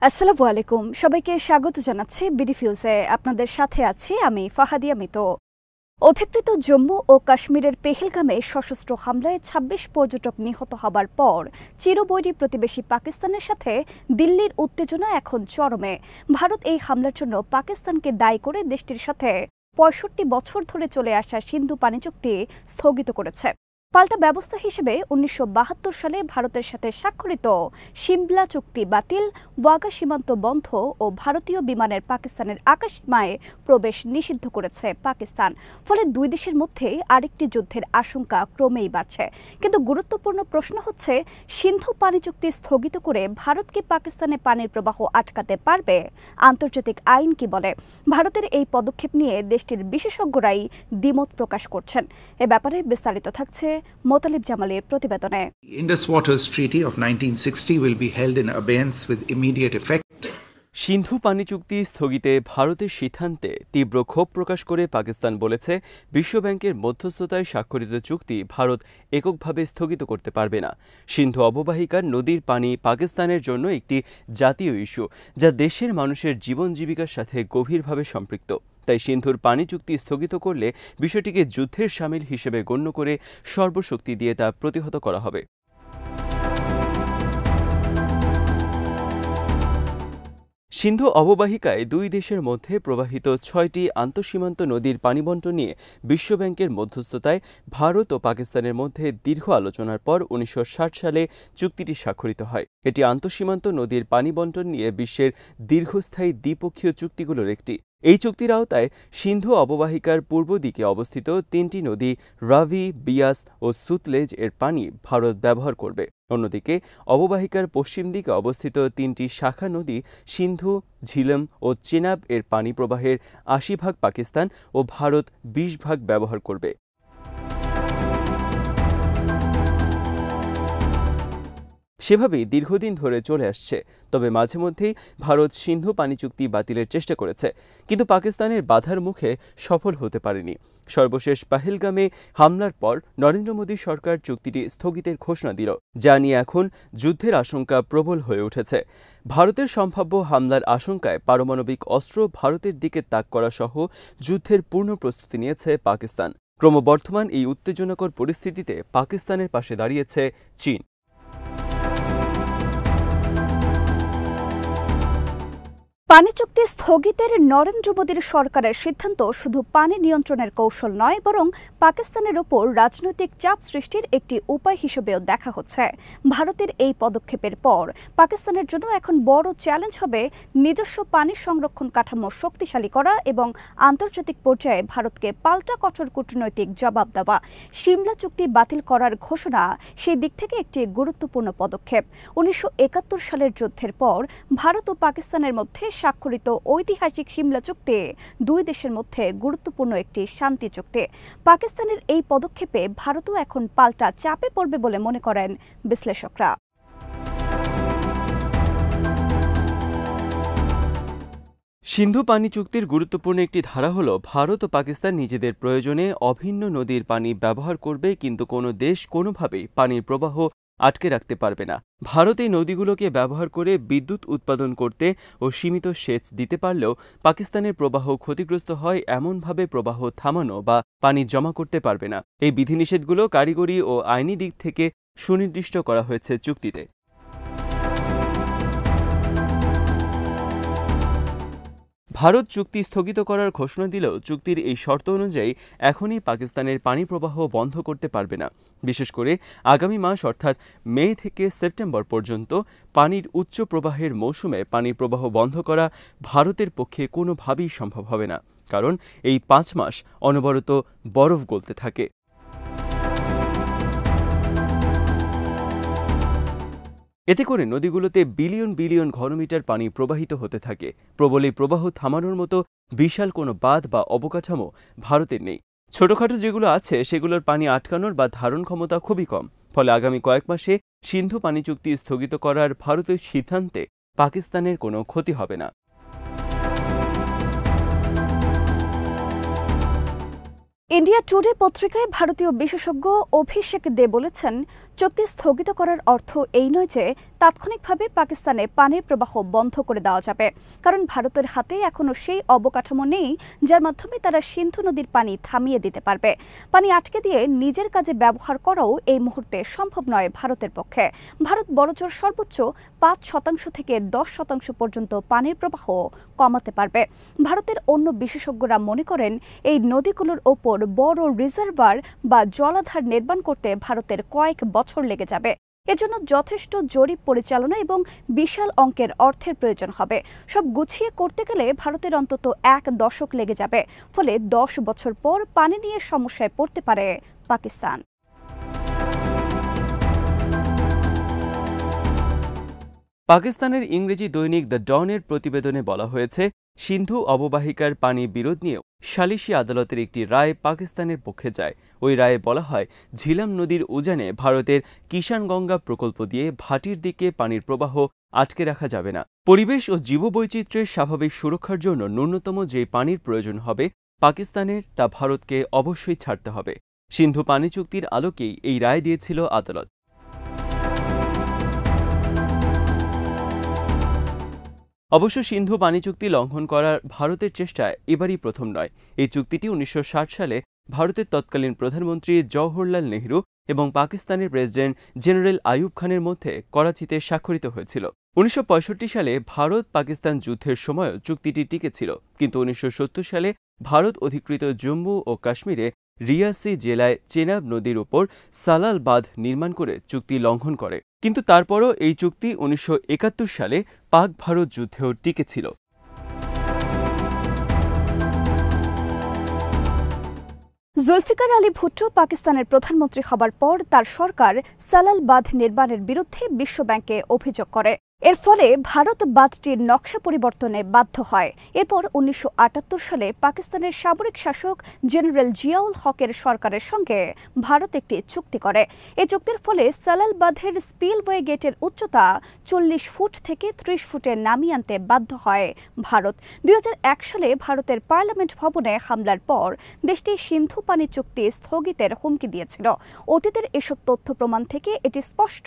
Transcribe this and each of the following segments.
আসসালামু আলাইকুম সবাইকে স্বাগত জানাচ্ছি বিডিফিউজে আপনাদের সাথে আছি আমি ফাহাদিয়া মিতো। অধিকৃত জম্মু ও কাশ্মীরের পেহেলগামে সশস্ত্র হামলায় ২৬ পর্যটক নিহত হবার পর চিরবৈরী প্রতিবেশী পাকিস্তানের সাথে দিল্লির উত্তেজনা এখন চরমে। ভারত এই হামলার জন্য পাকিস্তানকে দায়ী করে দেশটির সাথে ৬৫ বছর ধরে চলে আসা সিন্ধু পানি চুক্তি স্থগিত করেছে। পাল্টা ব্যবস্থা হিসেবে ১৯৭২ সালে ভারতের সাথে স্বাক্ষরিত সিমলা চুক্তি বাতিল, ওয়াগা সীমান্ত বন্ধ ও ভারতীয় বিমানের পাকিস্তানের আকাশসীমায় প্রবেশ নিষিদ্ধ করেছে পাকিস্তান। ফলে দুই দেশের মধ্যে আরেকটি যুদ্ধের আশঙ্কা ক্রমেই বাড়ছে। কিন্তু গুরুত্বপূর্ণ প্রশ্ন হচ্ছে, সিন্ধু পানি চুক্তি স্থগিত করে ভারত কি পাকিস্তানে পানির প্রবাহ আটকাতে পারবে? আন্তর্জাতিক আইন কি বলে? ভারতের এই পদক্ষেপ নিয়ে দেশটির বিশেষজ্ঞরাই দ্বিমত প্রকাশ করছেন। এ ব্যাপারে বিস্তারিত থাকছে মোতালিব জামালের প্রতিবেদনে। Indus Waters Treaty of 1960 will be held in abeyance with immediate effect. সিন্ধু পানি চুক্তি স্থগিতে ভারতের সিদ্ধান্তে তীব্র ক্ষোভ প্রকাশ করে পাকিস্তান বলেছে, বিশ্বব্যাংকের মধ্যস্থতায় স্বাক্ষরিত চুক্তি ভারত এককভাবে স্থগিত করতে পারবে না। সিন্ধু অববাহিকার নদীর পানি পাকিস্তানের জন্য একটি জাতীয় ইস্যু, যা দেশের মানুষের জীবন জীবিকার সাথে গভীরভাবে সম্পৃক্ত। তাই সিন্ধুর পানি চুক্তি স্থগিত করলে বিষয়টিকে যুদ্ধের শামিল হিসেবে গণ্য করে সর্বশক্তি দিয়ে তা প্রতিহত করা হবে। সিন্ধু অববাহিকায় দুই দেশের মধ্যে প্রবাহিত ৬টি আন্তঃসীমান্ত নদীর পানি বণ্টন নিয়ে বিশ্বব্যাংকের মধ্যস্থতায় ভারত ও পাকিস্তানের মধ্যে দীর্ঘ আলোচনার পর ১৯৬০ সালে চুক্তিটি স্বাক্ষরিত হয়। এটি আন্তঃসীমান্ত নদীর পানি বণ্টন নিয়ে বিশ্বের দীর্ঘস্থায়ী দ্বিপক্ষীয় চুক্তিগুলোর একটি। এই চুক্তির আওতায় সিন্ধু অববাহিকার পূর্ব দিকে অবস্থিত ৩টি নদী রাভি, বিয়াস ও সুতলেজ এর পানি ভারত ব্যবহার করবে। অন্যদিকে অববাহিকার পশ্চিম দিকে অবস্থিত ৩টি শাখা নদী সিন্ধু, ঝিলম ও চেনাব এর পানি প্রবাহের ৮০% পাকিস্তান ও ভারত ২০% ব্যবহার করবে। সেভাবেই দীর্ঘদিন ধরে চলে আসছে। তবে মাঝে মধ্যেই ভারত সিন্ধু পানি চুক্তি বাতিলের চেষ্টা করেছে, কিন্তু পাকিস্তানের বাধার মুখে সফল হতে পারেনি। সর্বশেষ পাহেলগামে হামলার পর নরেন্দ্র মোদী সরকার চুক্তিটি স্থগিতের ঘোষণা দিল, যা নিয়ে এখন যুদ্ধের আশঙ্কা প্রবল হয়ে উঠেছে। ভারতের সম্ভাব্য হামলার আশঙ্কায় পারমাণবিক অস্ত্র ভারতের দিকে তাক করা সহ যুদ্ধের পূর্ণ প্রস্তুতি নিয়েছে পাকিস্তান। ক্রমবর্ধমান এই উত্তেজনাকর পরিস্থিতিতে পাকিস্তানের পাশে দাঁড়িয়েছে চীন। পানি চুক্তি স্থগিতের নরেন্দ্র মোদীর সরকারের সিদ্ধান্ত শুধু পানি নিয়ন্ত্রণের কৌশল নয়, বরং পাকিস্তানের ওপর রাজনৈতিক চাপ সৃষ্টির একটি উপায় হিসেবেও দেখা হচ্ছে। ভারতের এই পদক্ষেপের পর পাকিস্তানের জন্য এখন বড় চ্যালেঞ্জ হবে নিজস্ব পানি সংরক্ষণ কাঠামো শক্তিশালী করা এবং আন্তর্জাতিক পর্যায়ে ভারতকে পাল্টা কঠোর কূটনৈতিক জবাব দেওয়া। সিমলা চুক্তি বাতিল করার ঘোষণা সেই দিক থেকে একটি গুরুত্বপূর্ণ পদক্ষেপ। ১৯৭১ সালের যুদ্ধের পর ভারত ও পাকিস্তানের মধ্যে স্বাক্ষরিত ঐতিহাসিক সিমলা চুক্তি দুই দেশের মধ্যে গুরুত্বপূর্ণ একটি শান্তি চুক্তি। পাকিস্তানের এই পদক্ষেপে ভারতও এখন পাল্টা চাপে পড়বে বলে মনে করেন বিশ্লেষকরা। সিন্ধু পানি চুক্তির গুরুত্বপূর্ণ একটি ধারা হল, ভারত ও পাকিস্তান নিজেদের প্রয়োজনে অভিন্ন নদীর পানি ব্যবহার করবে, কিন্তু কোনো দেশ কোনোভাবেই পানির প্রবাহ আটকে রাখতে পারবে না। ভারত এই নদীগুলোকে ব্যবহার করে বিদ্যুৎ উৎপাদন করতে ও সীমিত সেচ দিতে পারলেও পাকিস্তানের প্রবাহ ক্ষতিগ্রস্ত হয় এমনভাবে প্রবাহ থামানো বা পানি জমা করতে পারবে না। এই বিধিনিষেধগুলো কারিগরি ও আইনি দিক থেকে সুনির্দিষ্ট করা হয়েছে চুক্তিতে। ভারত চুক্তি স্থগিত করার ঘোষণা দিলেও চুক্তির এই শর্ত অনুযায়ী এখনই পাকিস্তানের পানি প্রবাহ বন্ধ করতে পারবে না। বিশেষ করে আগামী মাস অর্থাৎ মে থেকে সেপ্টেম্বর পর্যন্ত পানির উচ্চ প্রবাহের মৌসুমে পানির প্রবাহ বন্ধ করা ভারতের পক্ষে কোনোভাবেই সম্ভব হবে না, কারণ এই ৫ মাস অনবরত বরফ গলতে থাকে। এতে করে নদীগুলোতে বিলিয়ন বিলিয়ন ঘনমিটার পানি প্রবাহিত হতে থাকে। প্রবল এই প্রবাহ থামানোর মতো বিশাল কোনো বাঁধ বা অবকাঠামো ভারতের নেই। ছোটখাটো যেগুলো আছে সেগুলোর পানি আটকানোর বা ধারণ ক্ষমতা খুবই কম। ফলে আগামী কয়েক মাসে সিন্ধু পানি চুক্তি স্থগিত করার ভারতের সিদ্ধান্তে পাকিস্তানের কোনো ক্ষতি হবে না। ইন্ডিয়া টুডে পত্রিকায় ভারতীয় বিশেষজ্ঞ অভিষেক দে বলেছেন, চুক্তি স্থগিত করার অর্থ এই নয় যে তাৎক্ষণিকভাবে পাকিস্তানে পানির প্রবাহ বন্ধ করে দেওয়া যাবে, কারণ ভারতের হাতে এখনো সেই অবকাঠামো নেই যার মাধ্যমে তারা সিন্ধু নদীর পানি থামিয়ে দিতে পারবে। পানি আটকে দিয়ে নিজের কাজে ব্যবহার করাও এই মুহূর্তে সম্ভব নয় ভারতের পক্ষে। ভারত বড়জোর সর্বোচ্চ 5% থেকে 10% পর্যন্ত পানির প্রবাহ কমাতে পারবে। ভারতের অন্য বিশেষজ্ঞরা মনে করেন এই নদীগুলোর ওপর বড় রিজার্ভার বা জলাধার নির্মাণ করতে ভারতের কয়েক বছর লেগে যাবে। এর জন্য যথেষ্ট জরিপ পরিচালনা এবং বিশাল অঙ্কের অর্থের প্রয়োজন হবে। সব গুছিয়ে করতে গেলে ভারতের অন্তত 1 দশক লেগে যাবে। ফলে 10 বছর পর পানি নিয়ে সমস্যায় পড়তে পারে পাকিস্তান। পাকিস্তানের ইংরেজি দৈনিক দ্য ডনের প্রতিবেদনে বলা হয়েছে, সিন্ধু অববাহিকার পানি বিরোধ নিয়েও সালিশি আদালতের একটি রায় পাকিস্তানের পক্ষে যায়। ওই রায়ে বলা হয়, ঝিলাম নদীর উজানে ভারতের কিষানগঙ্গা প্রকল্প দিয়ে ভাটির দিকে পানির প্রবাহ আটকে রাখা যাবে না। পরিবেশ ও জীববৈচিত্র্যের স্বাভাবিক সুরক্ষার জন্য ন্যূনতম যে পানির প্রয়োজন হবে পাকিস্তানের, তা ভারতকে অবশ্যই ছাড়তে হবে। সিন্ধু পানি চুক্তির আলোকেই এই রায় দিয়েছিল আদালত। অবশ্য সিন্ধু পানি চুক্তি লঙ্ঘন করার ভারতের চেষ্টা এবারই প্রথম নয়। এই চুক্তিটি 1960 সালে ভারতের তৎকালীন প্রধানমন্ত্রী জওহরলাল নেহরু এবং পাকিস্তানের প্রেসিডেন্ট জেনারেল আইয়ুব খানের মধ্যে করাচিতে স্বাক্ষরিত হয়েছিল। 1965 সালে ভারত পাকিস্তান যুদ্ধের সময়ও চুক্তিটি টিকেছিল, কিন্তু 1970 সালে ভারত অধিকৃত জম্মু ও কাশ্মীরে রিয়াসি জেলায় চেনাব নদীর উপর সালাল বাঁধ নির্মাণ করে চুক্তি লঙ্ঘন করে। কিন্তু তারপরও এই চুক্তি 1971 সালে পাক ভারত যুদ্ধেও টিকেছিল। জুলফিকার আলী ভুট্টো পাকিস্তানের প্রধানমন্ত্রী হবার পর তার সরকার সালাল বাঁধ নির্মাণের বিরুদ্ধে বিশ্বব্যাংকে অভিযোগ করে। এর ফলে ভারত বাঁধটির নকশা পরিবর্তনে বাধ্য হয়। এরপর 1978 সালে পাকিস্তানের সামরিক শাসক জেনারেল জিয়াউল হকের সরকারের সঙ্গে ভারত একটি চুক্তি করে। এই চুক্তির ফলে সালাল বাঁধের স্পিলওয়ে গেটের উচ্চতা 40 ফুট থেকে 30 ফুটে নামিয়ে আনতে বাধ্য হয় ভারত। 2001 সালে ভারতের পার্লামেন্ট ভবনে হামলার পর দেশটি সিন্ধু পানি চুক্তি স্থগিতের হুমকি দিয়েছিল। অতীতের এসব তথ্য প্রমাণ থেকে এটি স্পষ্ট,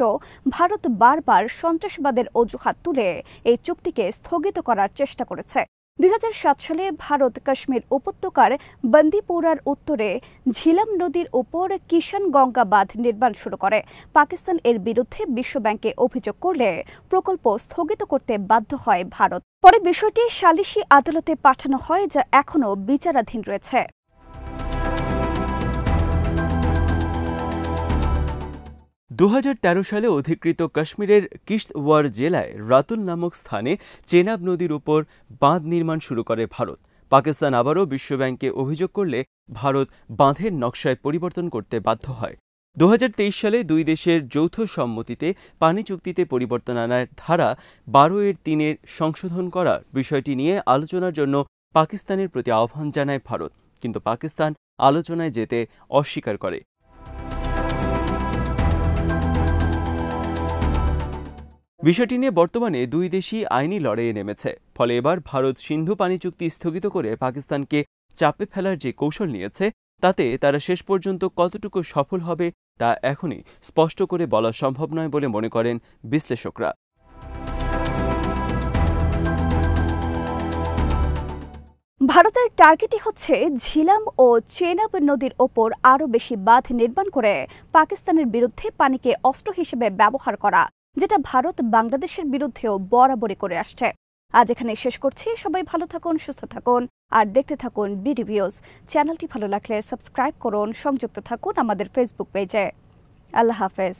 ভারত বারবার সন্ত্রাসবাদের অজুহাত তুলে এই চুক্তিকে স্থগিত করার চেষ্টা করেছে। 2007 সালে ভারত কাশ্মীর উপত্যকার বন্দিপোরার উত্তরে ঝিলাম নদীর উপর কিষানগঙ্গা বাঁধ নির্মাণ শুরু করে। পাকিস্তান এর বিরুদ্ধে বিশ্বব্যাংকে অভিযোগ করলে প্রকল্প স্থগিত করতে বাধ্য হয় ভারত। পরে বিষয়টি সালিশি আদালতে পাঠানো হয়, যা এখনও বিচারাধীন রয়েছে। 2013 সালে অধিকৃত কাশ্মীরের কিশতওয়ার জেলায় রাতুল নামক স্থানে চেনাব নদীর উপর বাঁধ নির্মাণ শুরু করে ভারত। পাকিস্তান আবারও বিশ্বব্যাংকে অভিযোগ করলে ভারত বাঁধের নকশায় পরিবর্তন করতে বাধ্য হয়। 2023 সালে দুই দেশের যৌথ সম্মতিতে পানি চুক্তিতে পরিবর্তন আনার ধারা 12(3) সংশোধন করার বিষয়টি নিয়ে আলোচনার জন্য পাকিস্তানের প্রতি আহ্বান জানায় ভারত, কিন্তু পাকিস্তান আলোচনায় যেতে অস্বীকার করে। বিষয়টি নিয়ে বর্তমানে দুই দেশই আইনি লড়াইয়ে নেমেছে। ফলে এবার ভারত সিন্ধু পানি চুক্তি স্থগিত করে পাকিস্তানকে চাপে ফেলার যে কৌশল নিয়েছে, তাতে তারা শেষ পর্যন্ত কতটুকু সফল হবে তা এখনই স্পষ্ট করে বলা সম্ভব নয় বলে মনে করেন বিশ্লেষকরা। ভারতের টার্গেটই হচ্ছে ঝিলাম ও চেনাব নদীর ওপর আরও বেশি বাঁধ নির্মাণ করে পাকিস্তানের বিরুদ্ধে পানিকে অস্ত্র হিসেবে ব্যবহার করা, যেটা ভারত বাংলাদেশের বিরুদ্ধেও বরাবরই করে আসছে। আজ এখানে শেষ করছি। সবাই ভালো থাকুন, সুস্থ থাকুন আর দেখতে থাকুন বিডি ভিউজ। চ্যানেলটি ভালো লাগলে সাবস্ক্রাইব করুন, সংযুক্ত থাকুন আমাদের ফেসবুক পেজে। আল্লাহ হাফেজ।